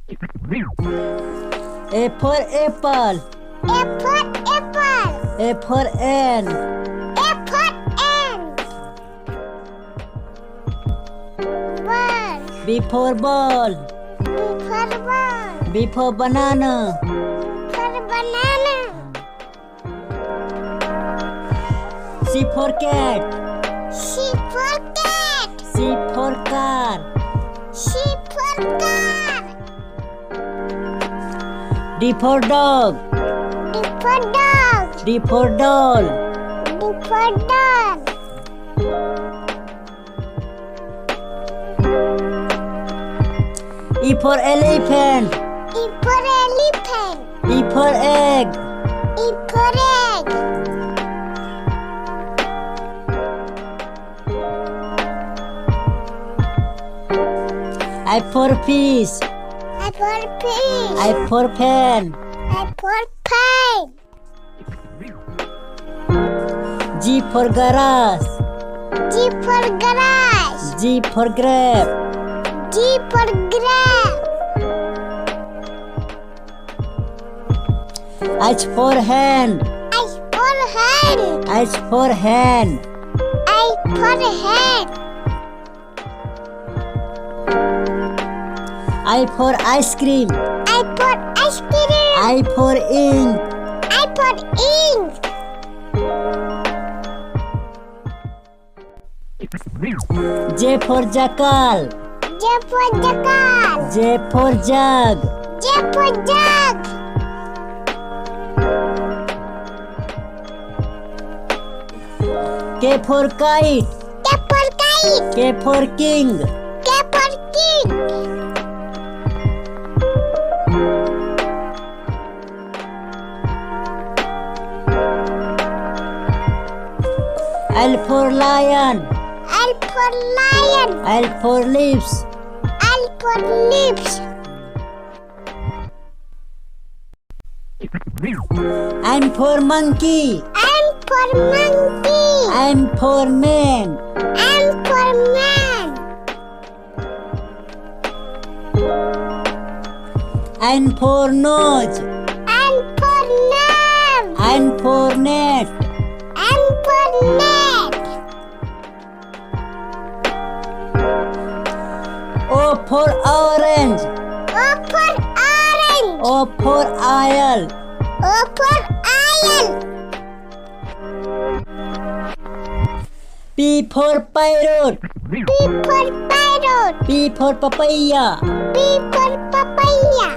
A for apple. A for apple. A for ant. A for ant. Bird. B for ball. B for ball. B for banana. For banana. C for cat. C for cat. C for car. C for car. D for dog. D for dog. D for doll. D for doll. E for elephant. E for elephant. E for egg. E for egg. I for fish. I for fish. I for pen. I for pen. G for grass. G for grass. G for grape. G for grape. H for hand. H for hand. H for hand. I for hand. I for ice cream. I for ice cream. I for ink. I for ink. J for jackal. J for jackal. J for jug. J for jug. K for kite. K for kite. K for king. K for king. L for lion. L for lion. L for leaves. L for leaves. M for monkey. M for monkey. M for man. M for man. N for nose. N for nose. N for net. N for net. O for orange. O for orange. O for oil. O for oil. P for parrot. P for parrot. P for papaya. P for papaya.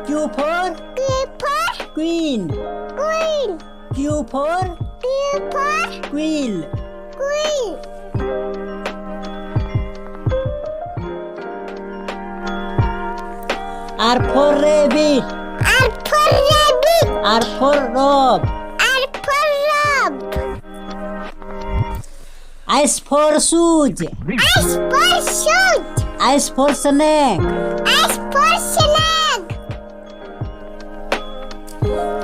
Q for Q for queen. queen. Q for Q for quill. queen. R for rabbit. R for rabbit. R for rob. R for rob. S for shoes. S for shoot. S for snake. S for snake.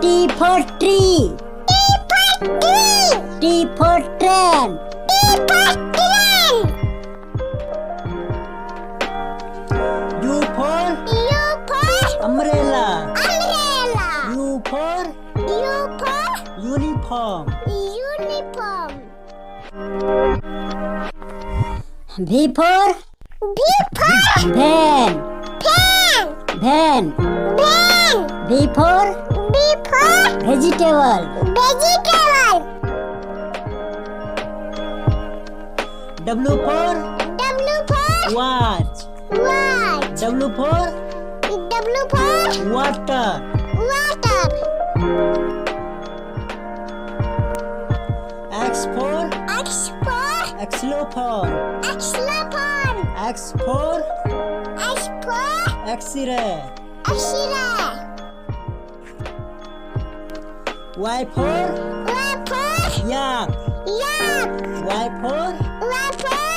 T for tree. T for tree. T for train. T for train. U for U for umbrella. umbrella. U for U for uniform. uniform. V for V for van. pen. Van. Pen. V for V for vegetable. vegetable. W for W for watch. watch. W for W for water. water. X for X for xylophone. xylophone. X for X for X-ray. X-ray. Y for Y for yak. yak. Y for Y for